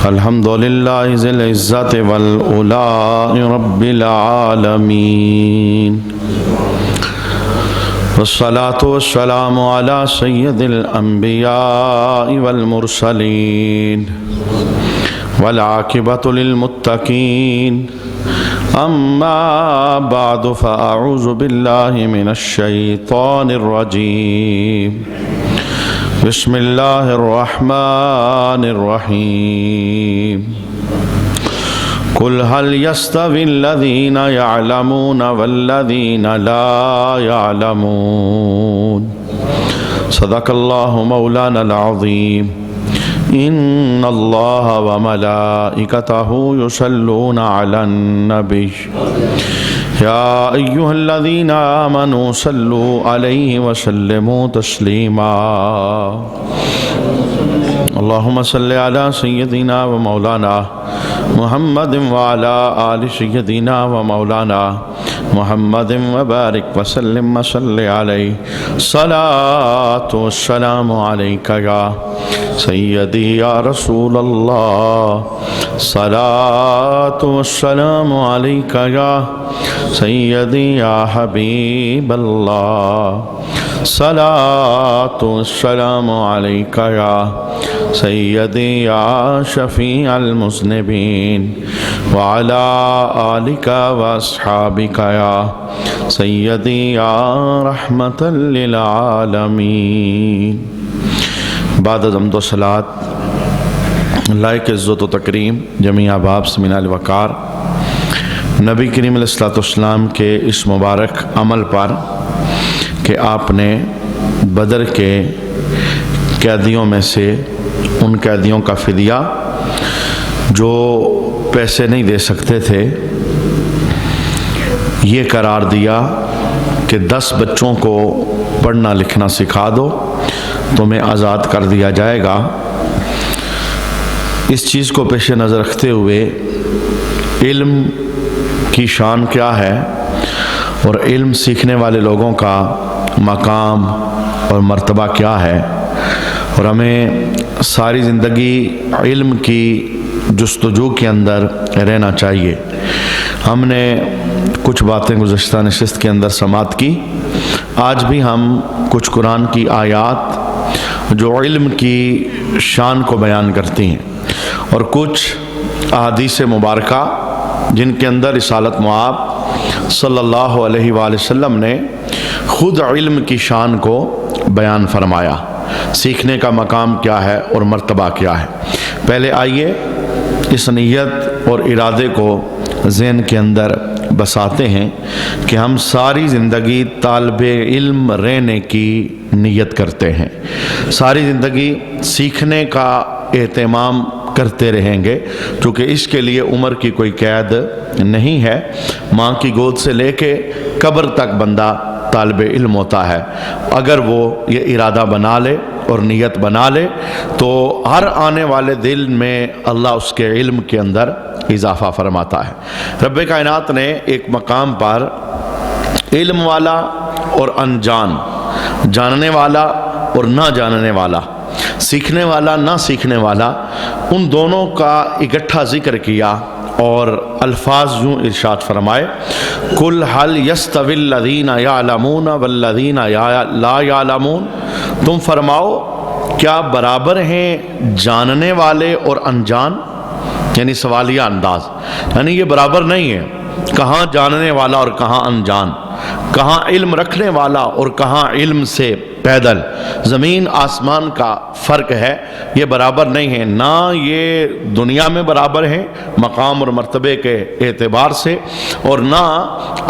الحمد للہ ذی العزت والعلا رب العالمین والصلاة والسلام علی سید الانبیاء والمرسلین والعاقبۃ للمتقین اما بعد فاعوذ باللہ من الشیطان الرجیم بسم اللہ الرحمن الرحیم قل هل يستوي الذين يعلمون والذين لا يعلمون صدق الله مولانا العظيم إن الله وملائكته يصلون على النبي يا أيها الذين آمنوا صلوا عليه وسلموا تسليما اللهم صل على سيدنا ومولانا محمد وعلى آل سيدنا ومولانا محمد وبارك وسلم وصل عليه صلاة والسلام عليك يا سيدي يا رسول الله صلاة والسلام عليك يا سيدي يا حبيب الله صلاة والسلام عليك يا سيدي يا شفيع المذنبين وعلى آلك وأصحابك يا سيدي يا رحمة للعالمين بعد حمد و صلاة لائق عزت و تکریم جمیع احباب سمین الوقار نبی کریم علیہ السلام کے اس مبارک عمل پر کہ آپ نے بدر کے قیدیوں میں سے ان قیدیوں کا فدیہ جو پیسے نہیں دے سکتے تھے یہ قرار دیا کہ 10 بچوں کو پڑھنا لکھنا سکھا دو تمہیں آزاد کر دیا جائے گا۔ اس چیز کو پیش نظر رکھتے ہوئے علم کی شان کیا ہے اور علم سیکھنے والے لوگوں کا مقام اور مرتبہ کیا ہے، اور ہمیں ساری زندگی علم کی جستجو کے اندر رہنا چاہیے۔ ہم نے کچھ باتیں گزشتہ نشست کے اندر سماعت کی، آج بھی ہم کچھ قرآن کی آیات جو علم کی شان کو بیان کرتی ہیں اور کچھ احادیث مبارکہ جن کے اندر رسالت مآب صلی اللہ علیہ وآلہ وسلم نے خود علم کی شان کو بیان فرمایا، سیکھنے کا مقام کیا ہے اور مرتبہ کیا ہے۔ پہلے آئیے اس نیت اور ارادے کو ذہن کے اندر بساتے ہیں کہ ہم ساری زندگی طالب علم رہنے کی نیت کرتے ہیں، ساری زندگی سیکھنے کا اہتمام کرتے رہیں گے، چونکہ اس کے لیے عمر کی کوئی قید نہیں ہے۔ ماں کی گود سے لے کے قبر تک بندہ طالب علم ہوتا ہے۔ اگر وہ یہ ارادہ بنا لے اور نیت بنا لے تو ہر آنے والے دل میں اللہ اس کے علم کے اندر اضافہ فرماتا ہے۔ رب کائنات نے ایک مقام پر علم والا اور انجان، جاننے والا اور نہ جاننے والا، سیکھنے والا نہ سیکھنے والا، ان دونوں کا اکٹھا ذکر کیا اور الفاظ یوں ارشاد فرمائے قل هل يستوي الذين يعلمون والذين لا يعلمون، تم فرماؤ کیا برابر ہیں جاننے والے اور انجان؟ یعنی سوالیہ انداز، یعنی یہ برابر نہیں ہے، کہاں جاننے والا اور کہاں انجان، کہاں علم رکھنے والا اور کہاں علم سے پیدل، زمین آسمان کا فرق ہے، یہ برابر نہیں ہے، نہ یہ دنیا میں برابر ہیں مقام اور مرتبے کے اعتبار سے اور نہ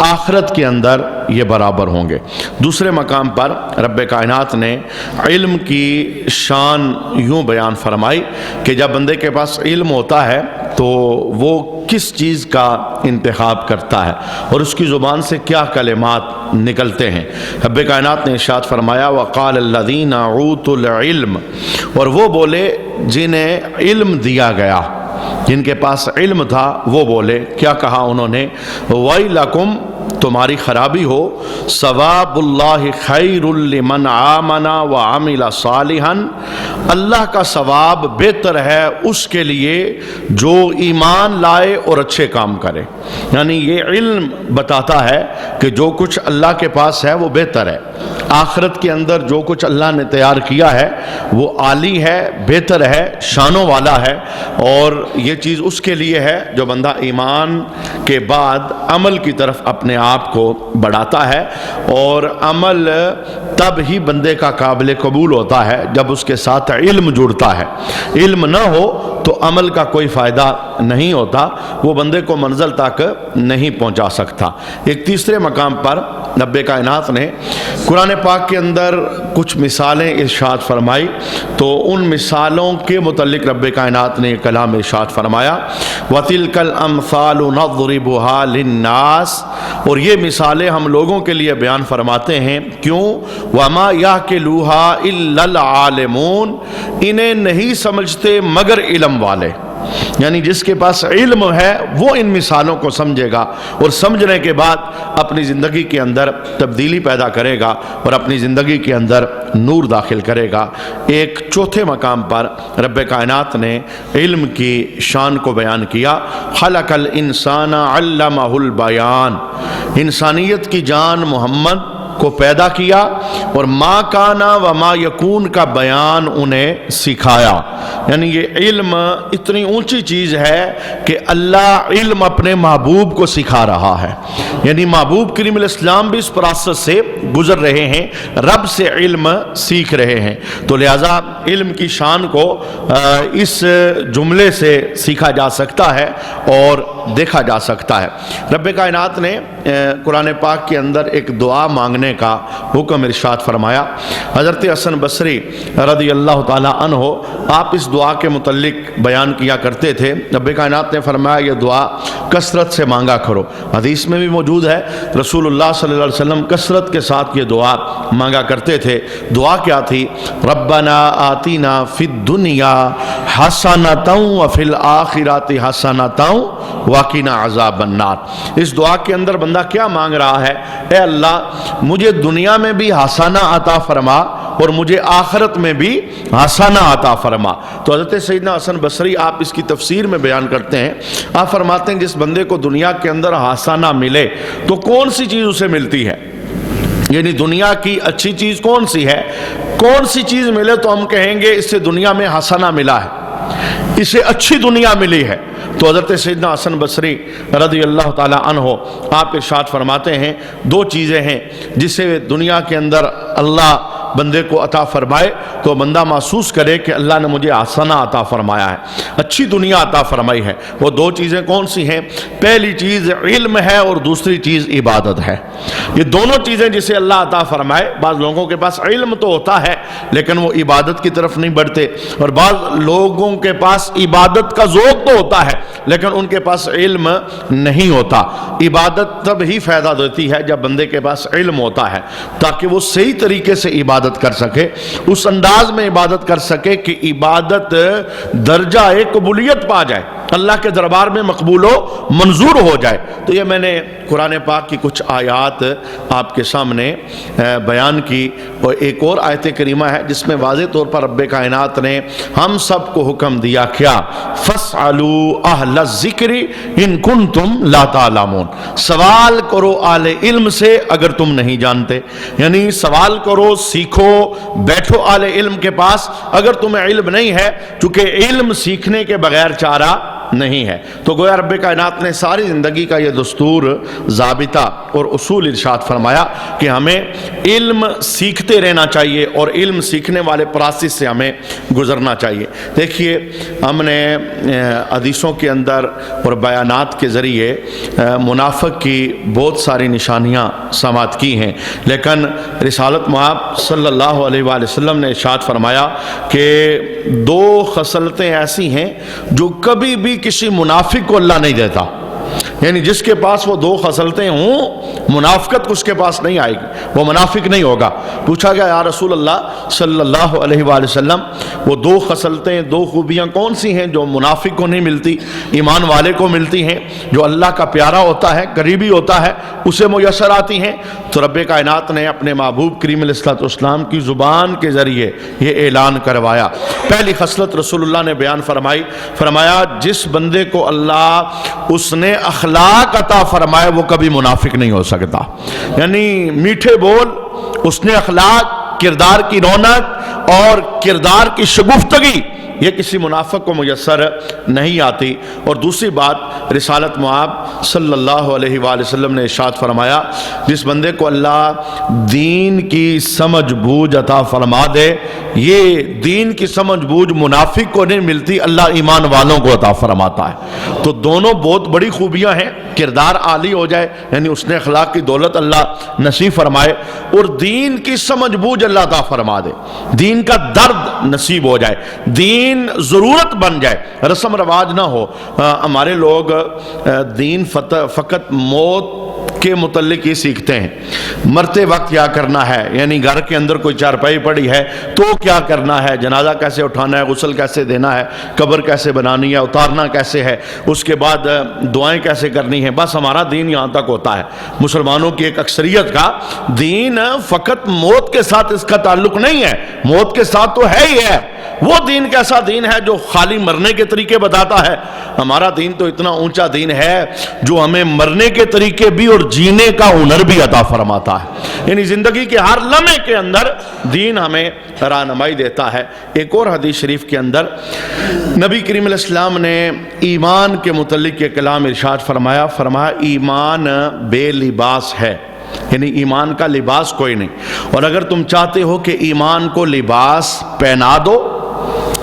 آخرت کے اندر یہ برابر ہوں گے۔ دوسرے مقام پر رب کائنات نے علم کی شان یوں بیان فرمائی کہ جب بندے کے پاس علم ہوتا ہے تو وہ کس چیز کا انتخاب کرتا ہے اور اس کی زبان سے کیا کلمات نکلتے ہیں۔ رب کائنات نے ارشاد فرمایا وقال الذین اوتوا العلم، اور وہ بولے جنہیں علم دیا گیا، جن کے پاس علم تھا وہ بولے، کیا کہا انہوں نے ویلکم تمہاری خرابی ہو، ثواب اللہ خیر لمن آمن وعمل صالحا، اللہ کا ثواب بہتر ہے اس کے لیے جو ایمان لائے اور اچھے کام کرے۔ یعنی یہ علم بتاتا ہے کہ جو کچھ اللہ کے پاس ہے وہ بہتر ہے، آخرت کے اندر جو کچھ اللہ نے تیار کیا ہے وہ عالی ہے، بہتر ہے، شانوں والا ہے، اور یہ چیز اس کے لیے ہے جو بندہ ایمان کے بعد عمل کی طرف اپنے آپ کو بڑھاتا ہے، اور عمل تب ہی بندے کا قابل قبول ہوتا ہے جب اس کے ساتھ علم جڑتا ہے۔ علم نہ ہو تو عمل کا کوئی فائدہ نہیں ہوتا، وہ بندے کو منزل تک نہیں پہنچا سکتا۔ ایک تیسرے مقام پر رب کائنات نے قرآن پاک کے اندر کچھ مثالیں ارشاد فرمائی، تو ان مثالوں کے متعلق رب کائنات نے کلام ارشاد فرمایا، وَتِلْكَ الْأَمْثَالُ نَضْرِبُهَا لِلنَّاسِ، اور یہ مثالیں ہم لوگوں کے لیے بیان فرماتے ہیں، کیوں؟ وَمَا يَعْقِلُهَا إِلَّا الْعَالِمُونَ، انہیں نہیں سمجھتے مگر علم والے۔ یعنی جس کے پاس علم ہے وہ ان مثالوں کو سمجھے گا، اور سمجھنے کے بعد اپنی زندگی کے اندر تبدیلی پیدا کرے گا اور اپنی زندگی کے اندر نور داخل کرے گا۔ ایک چوتھے مقام پر رب کائنات نے علم کی شان کو بیان کیا، خلق الانسان علمہ البیان، انسانیت کی جان محمد کو پیدا کیا اور ما کانا و ما یکون کا بیان انہیں سکھایا۔ یعنی یہ علم اتنی اونچی چیز ہے کہ اللہ علم اپنے محبوب کو سکھا رہا ہے، یعنی محبوب کریم علیہ السلام بھی اس پروسیس سے گزر رہے ہیں، رب سے علم سیکھ رہے ہیں، تو لہٰذا علم کی شان کو اس جملے سے سیکھا جا سکتا ہے اور دیکھا جا سکتا ہے۔ رب کائنات نے قرآن پاک کے اندر ایک دعا مانگنے کا حکم ارشاد فرمایا۔ حضرت حسن بصری رضی اللہ تعالیٰ عنہ آپ اس دعا کے متعلق بیان کیا کرتے تھے، رب کائنات نے فرمایا یہ دعا کثرت سے مانگا کرو۔ حدیث میں بھی موجود ہے رسول اللہ صلی اللہ علیہ وسلم کثرت کے ساتھ یہ دعا مانگا کرتے تھے۔ دعا کیا تھی؟ ربنا آتینا فی الدنیا حسنۃ وفی الآخرۃ حسنۃ وقنا عذاب النار۔ اس دعا کے اندر بندہ کیا مانگ رہا ہے؟ اے اللہ مجھے دنیا میں بھی حسنہ عطا فرما اور مجھے آخرت میں بھی حسنہ عطا فرما۔ تو حضرت سیدنا حسن بصری آپ اس کی تفسیر میں بیان کرتے ہیں، آپ فرماتے ہیں جس بندے کو دنیا کے اندر حسنہ ملے تو کون سی چیز اسے ملتی ہے؟ یعنی دنیا کی اچھی چیز کون سی ہے؟ کون سی چیز ملے تو ہم کہیں گے اس سے دنیا میں حسنہ ملا ہے، اسے اچھی دنیا ملی ہے؟ تو حضرت سیدنا حسن بصری رضی اللہ تعالی عنہ آپ ارشاد فرماتے ہیں دو چیزیں ہیں جسے دنیا کے اندر اللہ بندے کو عطا فرمائے تو بندہ محسوس کرے کہ اللہ نے مجھے حسنہ عطا فرمایا ہے، اچھی دنیا عطا فرمائی ہے۔ وہ دو چیزیں کون سی ہیں؟ پہلی چیز علم ہے اور دوسری چیز عبادت ہے۔ یہ دونوں چیزیں جسے اللہ عطا فرمائے، بعض لوگوں کے پاس علم تو ہوتا ہے لیکن وہ عبادت کی طرف نہیں بڑھتے، اور بعض لوگوں کے پاس عبادت کا ذوق تو ہوتا ہے لیکن ان کے پاس علم نہیں ہوتا۔ عبادت تب ہی فائدہ دیتی ہے جب بندے کے پاس علم ہوتا ہے، تاکہ وہ صحیح طریقے سے عبادت کر سکے، اس انداز میں عبادت کر سکے کہ عبادت درجہ قبولیت پا جائے، اللہ کے دربار میں مقبول و منظور ہو جائے۔ تو یہ میں نے قرآن پاک کی کچھ آیات آپ کے سامنے بیان کی، اور ایک اور آیت کریمہ ہے جس میں واضح طور پر رب کائنات نے ہم سب کو حکم دیا کیا؟ فَاسْأَلُوا أَهْلَ الذِّكْرِ إِن كُنتُمْ لَا تَعْلَمُونَ، سوال کرو اہل علم سے اگر تم نہیں جانتے، یعنی سوال کرو، سیکھو، بیٹھو اہل علم کے پاس اگر تمہیں علم نہیں ہے، چونکہ علم سیکھنے کے بغیر چارہ نہیں ہے۔ تو گویا رب کائنات نے ساری زندگی کا یہ دستور، ضابطہ اور اصول ارشاد فرمایا کہ ہمیں علم سیکھتے رہنا چاہیے اور علم سیکھنے والے پروسیس سے ہمیں گزرنا چاہیے۔ دیکھیے ہم نے حدیثوں کے اندر اور بیانات کے ذریعے منافق کی بہت ساری نشانیاں سماعت کی ہیں، لیکن رسالت مآب صلی اللہ علیہ وآلہ وسلم نے ارشاد فرمایا کہ دو خصلتیں ایسی ہیں جو کبھی بھی کسی منافق کو اللہ نہیں دیتا۔ یعنی جس کے پاس وہ دو خصلتیں ہوں منافقت اس کے پاس نہیں آئے گی، وہ منافق نہیں ہوگا۔ پوچھا گیا یا رسول اللہ صلی اللہ علیہ وآلہ وسلم وہ دو خصلتیں، دو خوبیاں کون سی ہیں جو منافق کو نہیں ملتی، ایمان والے کو ملتی ہیں؟ جو اللہ کا پیارا ہوتا ہے، قریبی ہوتا ہے، اسے میسر آتی ہیں۔ تو رب کائنات نے اپنے محبوب کریم علیہ الصلوۃ والسلام کی زبان کے ذریعے یہ اعلان کروایا۔ پہلی خصلت رسول اللہ نے بیان فرمایا جس بندے کو اللہ اس نے اخلاق عطا فرمائے وہ کبھی منافق نہیں ہو سکتا۔ یعنی میٹھے بول، اس نے اخلاق، کردار کی رونق اور کردار کی شگفتگی، یہ کسی منافق کو میسر نہیں آتی۔ اور دوسری بات، رسالت مآب صلی اللہ علیہ وآلہ وسلم نے ارشاد فرمایا جس بندے کو اللہ دین کی سمجھ بوجھ عطا فرما دے، یہ دین کی سمجھ بوجھ منافق کو نہیں ملتی، اللہ ایمان والوں کو عطا فرماتا ہے۔ تو دونوں بہت بڑی خوبیاں ہیں، کردار عالی ہو جائے یعنی اس نے اخلاق کی دولت اللہ نصیب فرمائے، اور دین کی سمجھ بوجھ اللہ عطا فرما دے، دین کا درد نصیب ہو جائے، دین ضرورت بن جائے، رسم رواج نہ ہو۔ ہمارے لوگ دین فقط موت کے متعلق ہی سیکھتے ہیں، مرتے وقت کیا کرنا ہے، یعنی گھر کے اندر کوئی چارپائی پڑی ہے تو کیا کرنا ہے، جنازہ کیسے اٹھانا ہے، غسل کیسے دینا ہے، قبر کیسے بنانی ہے، اتارنا کیسے ہے، اس کے بعد دعائیں کیسے کرنی ہیں، بس ہمارا دین یہاں تک ہوتا ہے۔ مسلمانوں کی ایک اکثریت کا دین فقط موت کے ساتھ اس کا تعلق نہیں ہے، موت کے ساتھ تو ہے ہی ہے، وہ دین کیسا دین ہے جو خالی مرنے کے طریقے بتاتا ہے؟ ہمارا دین تو اتنا اونچا دین ہے جو ہمیں مرنے کے طریقے بھی اور جینے کا ہنر بھی عطا فرماتا ہے، یعنی زندگی کے ہر لمحے کے اندر دین ہمیں رہنمائی دیتا ہے۔ ایک اور حدیث شریف کے اندر نبی کریم علیہ السلام نے ایمان کے متعلق یہ کلام ارشاد فرمایا ایمان بے لباس ہے، یعنی ایمان کا لباس کوئی نہیں، اور اگر تم چاہتے ہو کہ ایمان کو لباس پہنا دو،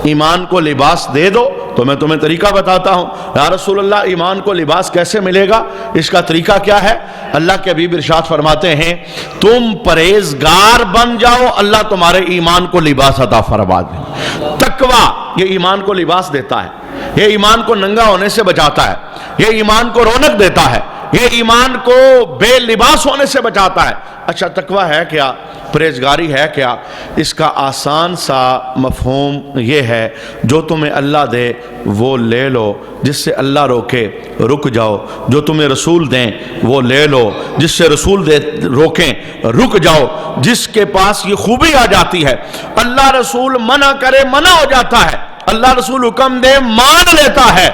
ایمان کو لباس دے دو، تو میں تمہیں طریقہ بتاتا ہوں۔ یا رسول اللہ ایمان کو لباس کیسے ملے گا، اس کا طریقہ کیا ہے؟ اللہ کے حبیب ارشاد فرماتے ہیں تم پرہیزگار بن جاؤ، اللہ تمہارے ایمان کو لباس عطا فرما دے۔ تقویٰ یہ ایمان کو لباس دیتا ہے، یہ ایمان کو ننگا ہونے سے بچاتا ہے، یہ ایمان کو رونق دیتا ہے، یہ ایمان کو بے لباس ہونے سے بچاتا ہے۔ اچھا تقویٰ ہے کیا، پرہیزگاری ہے کیا؟ اس کا آسان سا مفہوم یہ ہے جو تمہیں اللہ دے وہ لے لو، جس سے اللہ روکے رک جاؤ، جو تمہیں رسول دیں وہ لے لو، جس سے رسول دے روکیں رک جاؤ۔ جس کے پاس یہ خوبی آ جاتی ہے، اللہ رسول منع کرے منع ہو جاتا ہے، اللہ رسول حکم دے مان لیتا ہے،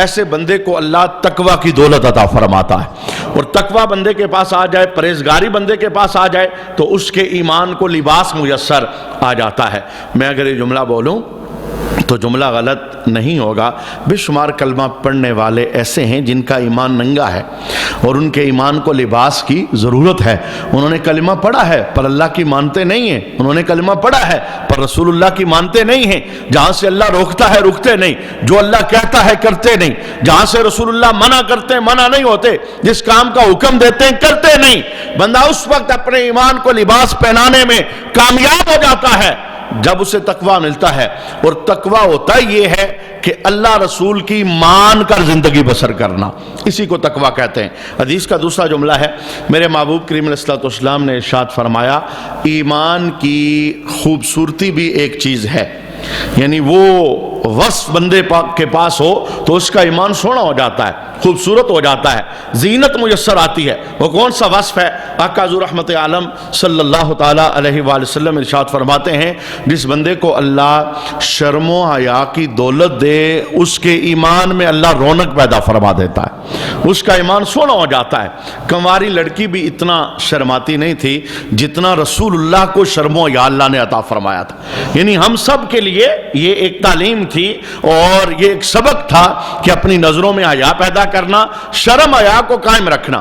ایسے بندے کو اللہ تقویٰ کی دولت عطا فرماتا ہے۔ اور تقویٰ بندے کے پاس آ جائے، پرہیزگاری بندے کے پاس آ جائے تو اس کے ایمان کو لباس میسر آ جاتا ہے۔ میں اگر یہ جملہ بولوں تو جملہ غلط نہیں ہوگا، بے شمار کلمہ پڑھنے والے ایسے ہیں جن کا ایمان ننگا ہے اور ان کے ایمان کو لباس کی ضرورت ہے۔ انہوں نے کلمہ پڑھا ہے پر اللہ کی مانتے نہیں ہیں، انہوں نے کلمہ پڑھا ہے پر رسول اللہ کی مانتے نہیں ہیں، جہاں سے اللہ روکتا ہے رکتے نہیں، جو اللہ کہتا ہے کرتے نہیں، جہاں سے رسول اللہ منع کرتے ہیں منع نہیں ہوتے، جس کام کا حکم دیتے ہیں کرتے نہیں۔ بندہ اس وقت اپنے ایمان کو لباس پہنانے میں کامیاب ہو جاتا ہے جب اسے تقویٰ ملتا ہے، اور تقویٰ ہوتا یہ ہے کہ اللہ رسول کی مان کر زندگی بسر کرنا، اسی کو تقویٰ کہتے ہیں۔ حدیث کا دوسرا جملہ ہے، میرے محبوب کریم علیہ الصلوۃ والسلام نے ارشاد فرمایا ایمان کی خوبصورتی بھی ایک چیز ہے، یعنی وہ وصف بندے کے پاس ہو تو اس کا ایمان سونا ہو جاتا ہے، خوبصورت ہو جاتا ہے، زینت میسر آتی ہے۔ وہ کون سا وصف ہے؟ آقا حضور رحمت عالم صلی اللہ تعالیٰ علیہ وآلہ وسلم ارشاد فرماتے ہیں جس بندے کو اللہ شرم و حیا کی دولت دے اس کے ایمان میں اللہ رونق پیدا فرما دیتا ہے، اس کا ایمان سونا ہو جاتا ہے۔ کنواری لڑکی بھی اتنا شرماتی نہیں تھی جتنا رسول اللہ کو شرم و حیا اللہ نے عطا فرمایا تھا، یعنی ہم سب کے لیے یہ ایک تعلیم تھی اور یہ ایک سبق تھا کہ اپنی نظروں میں حیا پیدا کرنا، شرم حیا کو قائم رکھنا۔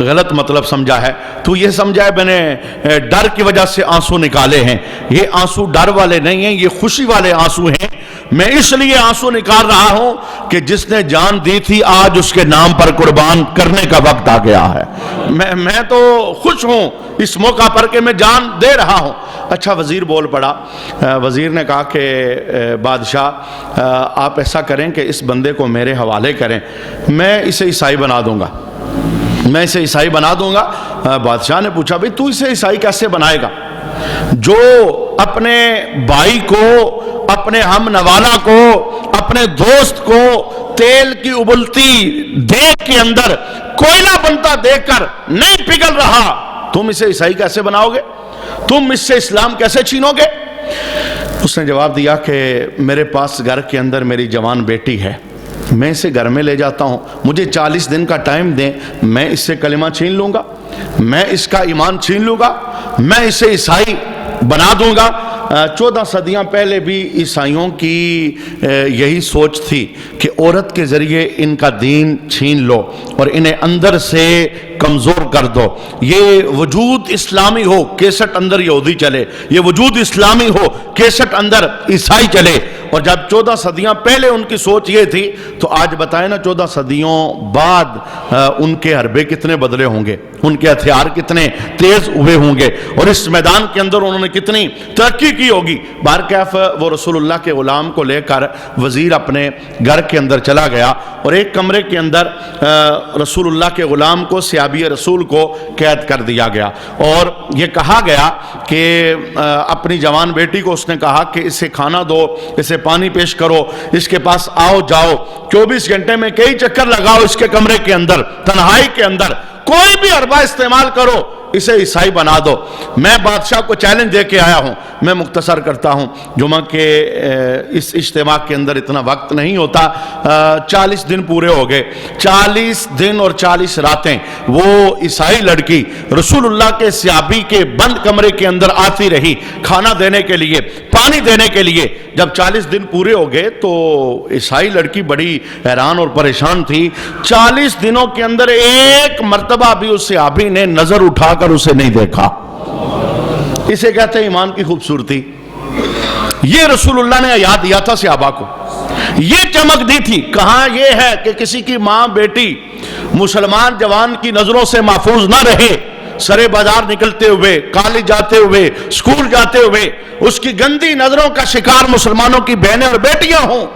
غلط مطلب سمجھا ہے، تو یہ سمجھا ہے میں نے ڈر کی وجہ سے آنسو نکالے ہیں۔ یہ آنسو ڈر والے نہیں ہیں، یہ خوشی والے آنسو ہیں۔ میں اس لیے آنسو نکال رہا ہوں کہ جس نے جان دی تھی آج اس کے نام پر قربان کرنے کا وقت آ گیا ہے۔ میں تو خوش ہوں اس موقع پر کہ میں جان دے رہا ہوں۔ اچھا وزیر بول پڑا، وزیر نے کہا کہ بادشاہ آپ ایسا کریں کہ اس بندے کو میرے حوالے کریں، میں اسے عیسائی بنا دوں گا، میں اسے عیسائی بنا دوں گا۔ بادشاہ نے پوچھا بھئی تو اسے عیسائی کیسے بنائے گا؟ جو اپنے بھائی کو، اپنے ہم نوالا کو، اپنے دوست کو تیل کی ابلتی دیگ کے اندر کوئلہ بنتا دیکھ کر نہیں پگھل رہا، تم اسے عیسائی کیسے بناؤ گے؟ تم اس سے اسلام کیسے چھینو گے؟ اس نے جواب دیا کہ میرے پاس گھر کے اندر میری جوان بیٹی ہے، میں اسے گھر میں لے جاتا ہوں، مجھے 40 دن کا ٹائم دیں، میں اس سے کلمہ چھین لوں گا، میں اس کا ایمان چھین لوں گا، میں اسے عیسائی بنا دوں گا۔ 14 صدیاں پہلے بھی عیسائیوں کی یہی سوچ تھی کہ عورت کے ذریعے ان کا دین چھین لو اور انہیں اندر سے کمزور کر دو۔ یہ وجود اسلامی ہو کیسٹ اندر یہودی چلے، یہ وجود اسلامی ہو کیسٹ اندر عیسائی چلے۔ اور جب 14 صدیاں پہلے ان کی سوچ یہ تھی تو آج بتائیں نا 14 صدیوں بعد ان کے حربے کتنے بدلے ہوں گے، ان کے ہتھیار کتنے تیز ہوئے ہوں گے، اور اس میدان کے اندر انہوں نے کتنی ترقی کی ہوگی۔ بہرکیف وہ رسول اللہ کے غلام کو لے کر وزیر اپنے گھر کے اندر چلا گیا اور ایک کمرے کے اندر رسول اللہ کے غلام کو، صحابی رسول کو قید کر دیا گیا، اور یہ کہا گیا کہ اپنی جوان بیٹی کو اس نے کہا کہ اسے کھانا دو، اسے پانی پیش کرو، اس کے پاس آؤ جاؤ، 24 گھنٹے میں کئی چکر لگاؤ اس کے کمرے کے اندر، تنہائی کے اندر، کوئی بھی حربہ استعمال کرو، اسے عیسائی بنا دو۔ میں بادشاہ کو چیلنج دے کے آیا ہوں، میں مختصر کرتا ہوں، جمعہ کے اس اجتماع کے اندر اتنا وقت نہیں ہوتا۔ 40 دن پورے ہو گئے، 40 دن اور 40 راتیں وہ عیسائی لڑکی رسول اللہ کے صحابی کے بند کمرے کے اندر آتی رہی کھانا دینے کے لیے، پانی دینے کے لیے۔ جب 40 دن پورے ہو گئے تو عیسائی لڑکی بڑی حیران اور پریشان تھی۔ 40 دنوں کے اندر ایک مرتبہ بھی اس صحابی نے نظر اٹھا کر اسے نہیں دیکھا۔ اسے کہتے ہیں ایمان کی خوبصورتی۔ یہ رسول اللہ نے یاد دیا تھا صحابہ کو، یہ چمک دی تھی۔ کہاں یہ ہے کہ کسی کی ماں بیٹی مسلمان جوان کی نظروں سے محفوظ نہ رہے، سرے بازار نکلتے ہوئے، کالج جاتے ہوئے، اسکول جاتے ہوئے اس کی گندی نظروں کا شکار مسلمانوں کی بہنیں اور بیٹیاں ہوں۔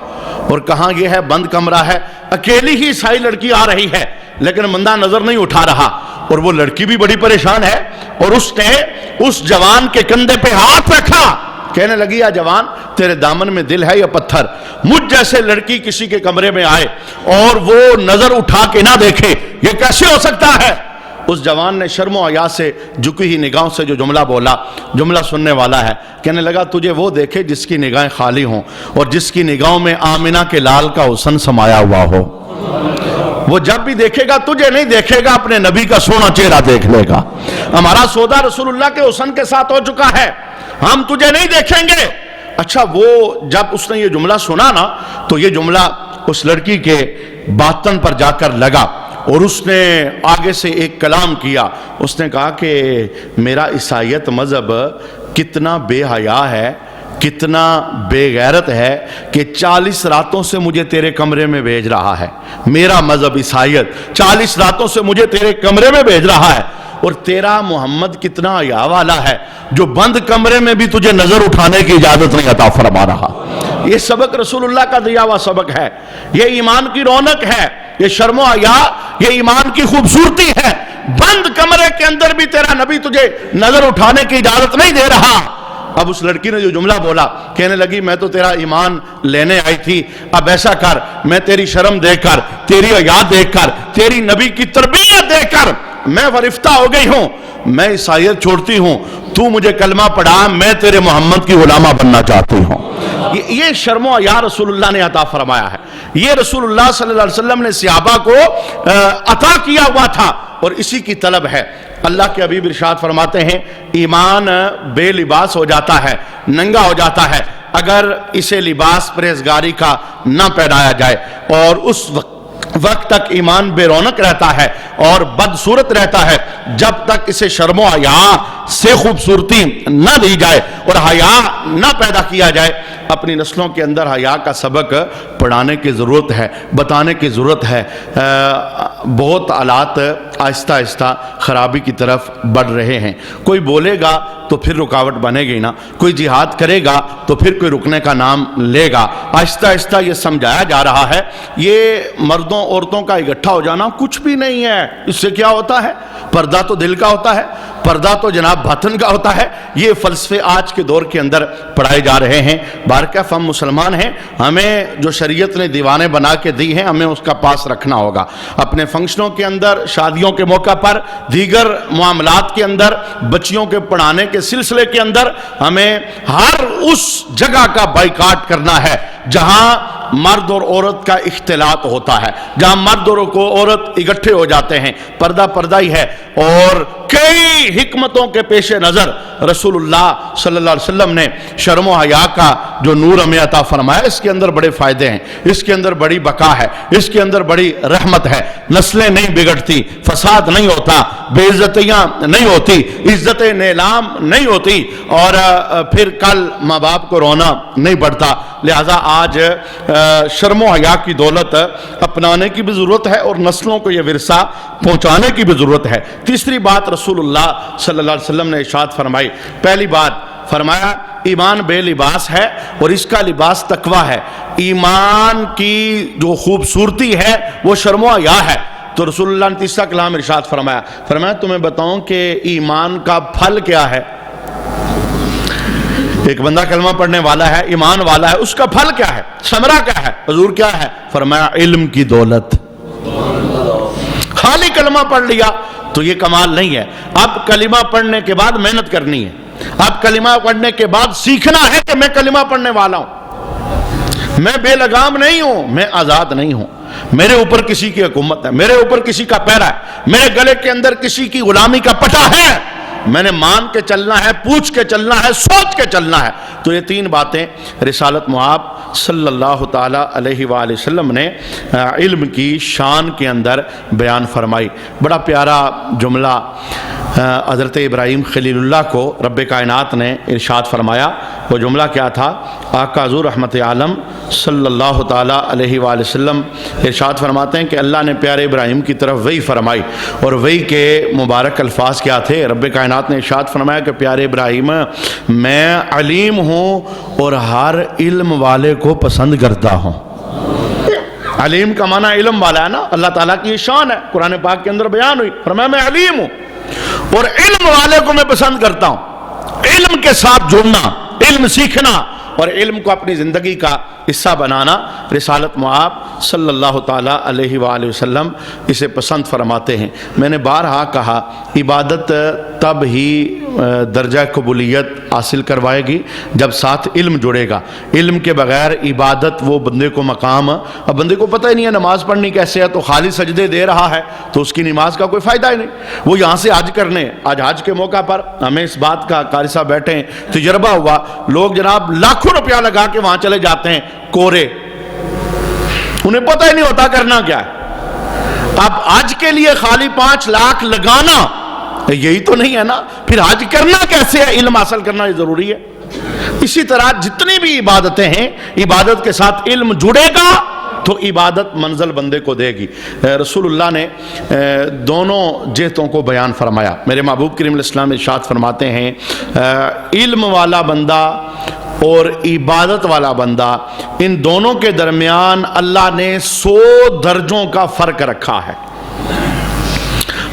اور کہاں یہ ہے بند کمرہ ہے، اکیلی ہی عیسائی لڑکی آ رہی ہے لیکن بندہ نظر نہیں اٹھا رہا، اور وہ لڑکی بھی بڑی پریشان ہے، اور اس نے اس جوان کے کندھے پہ ہاتھ رکھا، کہنے لگی یا جوان تیرے دامن میں دل ہے یا پتھر؟ مجھ جیسے لڑکی کسی کے کمرے میں آئے اور وہ نظر اٹھا کے نہ دیکھے، یہ کیسے ہو سکتا ہے؟ اس جوان نے شرم و حیا سے جھکی ہوئی نگاہوں سے جو جملہ بولا، جملہ سننے والا ہے، کہنے لگا تجھے وہ دیکھے جس کی نگاہیں خالی ہوں اور جس کی نگاہوں میں آمنہ کے لال کا حسن سمایا ہوا ہو۔ وہ جب بھی دیکھے گا تجھے نہیں دیکھے گا، اپنے نبی کا سونا چہرہ دیکھ لے گا۔ ہمارا سودا رسول اللہ کے حسن کے ساتھ ہو چکا ہے، ہم تجھے نہیں دیکھیں گے۔ اچھا وہ جب اس نے یہ جملہ سنا نا تو یہ جملہ اس لڑکی کے باطن پر جا کر لگا، اور اس نے آگے سے ایک کلام کیا۔ اس نے کہا کہ میرا عیسائیت مذہب کتنا بے حیا ہے، کتنا بے غیرت ہے کہ 40 راتوں سے مجھے تیرے کمرے میں بھیج رہا ہے۔ میرا مذہب عیسائیت 40 راتوں سے مجھے تیرے کمرے میں بھیج رہا ہے، اور تیرا محمد کتنا حیا والا ہے جو بند کمرے میں بھی تجھے نظر اٹھانے کی اجازت نہیں عطا فرما رہا۔ یہ سبق رسول اللہ کا دیا ہوا سبق ہے، یہ ایمان کی رونق ہے، یہ شرم و حیا، یہ ایمان کی خوبصورتی ہے۔ بند کمرے کے اندر بھی تیرا نبی تجھے نظر اٹھانے کی اجازت نہیں دے رہا۔ اب اس لڑکی نے جو جملہ بولا، کہنے لگی میں تو تیرا ایمان لینے آئی تھی، اب ایسا کر میں تیری شرم دیکھ کر، تیری حیا دیکھ کر، تیری نبی کی تربیت دیکھ کر میں فرفتہ ہو گئی ہوں، میں عیسائیت چھوڑتی ہوں، تو مجھے کلمہ پڑھا، میں تیرے محمد کی غلامہ بننا چاہتی ہوں۔ یہ شرم و حیا رسول اللہ نے عطا فرمایا ہے، یہ رسول اللہ صلی اللہ علیہ وسلم نے صحابہ کو عطا کیا ہوا تھا، اور اسی کی طلب ہے۔ اللہ کے حبیب ارشاد فرماتے ہیں ایمان بے لباس ہو جاتا ہے، ننگا ہو جاتا ہے اگر اسے لباس پرہیزگاری کا نہ پہنایا جائے، اور اس وقت تک ایمان بے رونق رہتا ہے اور بدصورت رہتا ہے جب تک اسے شرم و حیا سے خوبصورتی نہ دی جائے اور حیا نہ پیدا کیا جائے۔ اپنی نسلوں کے اندر حیا کا سبق پڑھانے کی ضرورت ہے، بتانے کی ضرورت ہے۔ بہت حالات آہستہ آہستہ خرابی کی طرف بڑھ رہے ہیں۔ کوئی بولے گا تو پھر رکاوٹ بنے گی نا، کوئی جہاد کرے گا تو پھر کوئی رکنے کا نام لے گا۔ آہستہ آہستہ یہ سمجھایا جا رہا ہے یہ مردوں عورتوں کا اکٹھا ہو جانا کچھ بھی نہیں ہے۔ اس سے کیا ہوتا ہے؟ پردہ تو دل کا ہوتا ہے، پردہ تو جناب باطن کا ہوتا ہے۔ یہ فلسفے آج کے دور کے اندر پڑھائے جا رہے ہیں۔ بارکیف ہم مسلمان ہیں، ہمیں جو شریعت نے دیوانے بنا کے دی ہیں ہمیں اس کا پاس رکھنا ہوگا۔ اپنے فنکشنوں کے اندر، شادیوں کے موقع پر، دیگر معاملات کے اندر، بچیوں کے پڑھانے کے سلسلے کے اندر ہمیں ہر اس جگہ کا بائیکاٹ کرنا ہے جہاں مرد اور عورت کا اختلاط ہوتا ہے، جہاں مرد اور عورت اکٹھے ہو جاتے ہیں۔ پردہ پردہ ہی ہے، اور کئی حکمتوں کے پیش نظر رسول اللہ صلی اللہ علیہ وسلم نے شرم و حیا کا جو نور ہمیں عطا فرمایا، اس کے اندر بڑے فائدے ہیں، اس کے اندر بڑی بقا ہے، اس کے اندر بڑی رحمت ہے۔ نسلیں نہیں بگڑتی، فساد نہیں ہوتا، بے عزتیاں نہیں ہوتی، عزت نیلام نہیں ہوتی، اور پھر کل ماں باپ کو رونا نہیں پڑتا۔ لہذا آج شرم و حیا کی دولت اپنانے کی بھی ضرورت ہے اور نسلوں کو یہ ورثہ پہنچانے کی بھی ضرورت ہے۔ تیسری بات رسول اللہ صلی اللہ علیہ وسلم نے ارشاد فرمائی۔ پہلی بات فرمایا ایمان بے لباس ہے اور اس کا لباس تقویٰ ہے۔ ایمان کی جو خوبصورتی ہے وہ شرم و حیا ہے۔ تو رسول اللہ نے تیسرا کلام ارشاد فرمایا تمہیں بتاؤں کہ ایمان کا پھل کیا ہے؟ ایک بندہ کلمہ پڑھنے والا ہے، ایمان والا ہے، اس کا پھل کیا ہے، ثمرہ کیا ہے؟ حضور کیا ہے؟ فرمایا علم کی دولت۔ خالی کلمہ پڑھ لیا تو یہ کمال نہیں ہے۔ اب کلمہ پڑھنے کے بعد محنت کرنی ہے، اب کلمہ پڑھنے کے بعد سیکھنا ہے کہ میں کلمہ پڑھنے والا ہوں، میں بے لگام نہیں ہوں، میں آزاد نہیں ہوں، میرے اوپر کسی کی حکومت ہے، میرے اوپر کسی کا پیرا ہے، میرے گلے کے اندر کسی کی غلامی کا پٹا ہے، میں نے مان کے چلنا ہے، پوچھ کے چلنا ہے، سوچ کے چلنا ہے۔ تو یہ تین باتیں رسالت مآب صلی اللہ تعالیٰ علیہ وآلہ وسلم نے علم کی شان کے اندر بیان فرمائی۔ بڑا پیارا جملہ حضرت ابراہیم خلیل اللہ کو رب کائنات نے ارشاد فرمایا۔ وہ جملہ کیا تھا؟ آقا حضور رحمت عالم صلی اللہ تعالیٰ علیہ وآلہ وسلم ارشاد فرماتے ہیں کہ اللہ نے پیارے ابراہیم کی طرف وحی فرمائی، اور وحی کے مبارک الفاظ کیا تھے؟ رب کائنات نے ارشاد فرمایا کہ پیارے ابراہیم میں علیم ہوں اور ہر علم والے کو پسند کرتا ہوں۔ علیم کا معنی علم والا ہے نا، اللہ تعالیٰ کی شان ہے، قرآن پاک کے اندر بیان ہوئی۔ فرمایا میں علیم ہوں اور علم والے کو میں پسند کرتا ہوں۔ علم کے ساتھ جڑنا، علم سیکھنا اور علم کو اپنی زندگی کا حصہ بنانا، رسالت مآب صلی اللہ تعالیٰ علیہ وآلہ وسلم اسے پسند فرماتے ہیں۔ میں نے بارہا کہا عبادت تب ہی درجہ قبولیت حاصل کروائے گی جب ساتھ علم جڑے گا۔ علم کے بغیر عبادت وہ بندے کو مقام، اب بندے کو پتہ ہی نہیں ہے نماز پڑھنی کیسے ہے، تو خالی سجدے دے رہا ہے تو اس کی نماز کا کوئی فائدہ ہی نہیں۔ وہ یہاں سے حج کرنے، آج حج کے موقع پر ہمیں اس بات کا قاری صاحب بیٹھے ہیں تجربہ ہوا، لوگ جناب لاکھوں روپیہ لگا کے وہاں چلے جاتے ہیں، کورے، انہیں پتہ ہی نہیں ہوتا کرنا کیا ہے۔ اب حج کے لیے خالی 5 لاکھ لگانا یہی تو نہیں ہے نا، پھر حج کرنا کیسے ہے؟ علم حاصل کرنا یہ ضروری ہے۔ اسی طرح جتنی بھی عبادتیں ہیں، عبادت کے ساتھ علم جڑے گا تو عبادت منزل بندے کو دے گی۔ رسول اللہ نے دونوں جہتوں کو بیان فرمایا۔ میرے محبوب کریم علیہ السلام ارشاد فرماتے ہیں علم والا بندہ اور عبادت والا بندہ، ان دونوں کے درمیان اللہ نے 100 درجوں کا فرق رکھا ہے۔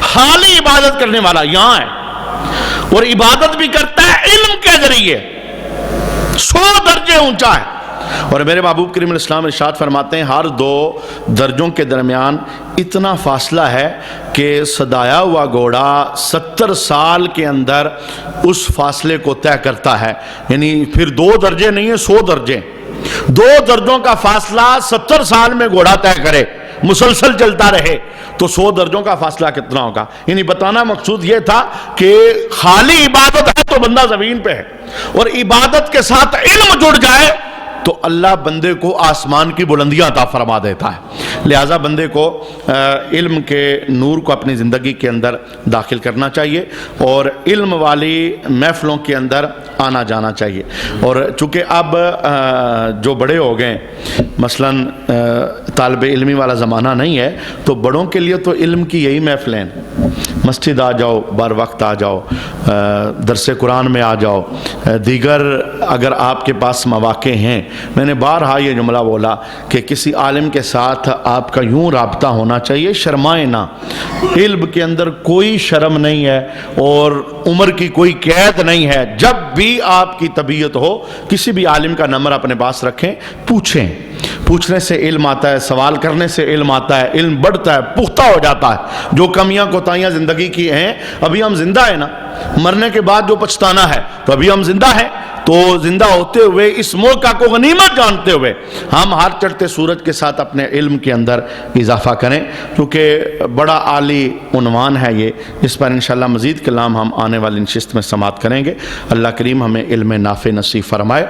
خالی عبادت کرنے والا یہاں ہے اور عبادت بھی کرتا ہے علم کے ذریعے، 100 درجے اونچا ہے۔ اور میرے محبوب کریم علیہ السلام ارشاد فرماتے ہیں ہر 2 درجوں کے درمیان اتنا فاصلہ ہے کہ صدایا ہوا گھوڑا 70 سال کے اندر اس فاصلے کو طے کرتا ہے۔ یعنی پھر 2 درجے نہیں ہیں، 100 درجے، 2 درجوں کا فاصلہ 70 سال میں گھوڑا طے کرے، مسلسل چلتا رہے تو 100 درجوں کا فاصلہ کتنا ہوگا؟ یعنی بتانا مقصود یہ تھا کہ خالی عبادت ہے تو بندہ زمین پہ ہے، اور عبادت کے ساتھ علم جڑ جائے تو اللہ بندے کو آسمان کی بلندیاں عطا فرما دیتا ہے۔ لہٰذا بندے کو علم کے نور کو اپنی زندگی کے اندر داخل کرنا چاہیے اور علم والی محفلوں کے اندر آنا جانا چاہیے۔ اور چونکہ اب جو بڑے ہو گئے، مثلاً طالب علمی والا زمانہ نہیں ہے، تو بڑوں کے لیے تو علم کی یہی محفلیں، مسجد آ جاؤ، بر وقت آ جاؤ، درس قرآن میں آ جاؤ، دیگر اگر آپ کے پاس مواقع ہیں۔ میں نے بارہا یہ جملہ بولا کہ کسی عالم کے ساتھ آپ کا یوں رابطہ ہونا چاہیے، شرمائے نہ۔ علم کے اندر کوئی شرم نہیں ہے اور عمر کی کوئی قید نہیں ہے۔ جب بھی آپ کی طبیعت ہو، کسی بھی عالم کا نمبر اپنے پاس رکھیں، پوچھیں۔ پوچھنے سے علم آتا ہے، سوال کرنے سے علم آتا ہے، علم بڑھتا ہے، پختہ ہو جاتا ہے۔ جو کمیاں کوتاہیاں زندگی کی ہیں، ابھی ہم زندہ ہیں نا، مرنے کے بعد جو پچھتانا ہے، تو ابھی ہم زندہ ہیں، تو زندہ ہوتے ہوئے اس موقع کو غنیمت جانتے ہوئے ہم ہر چڑھتے سورج کے ساتھ اپنے علم کے اندر اضافہ کریں، کیونکہ بڑا عالی عنوان ہے یہ۔ اس پر انشاءاللہ مزید کلام ہم آنے والی نشست میں سماعت کریں گے۔ اللہ کریم ہمیں علم نافع نصیب فرمائے۔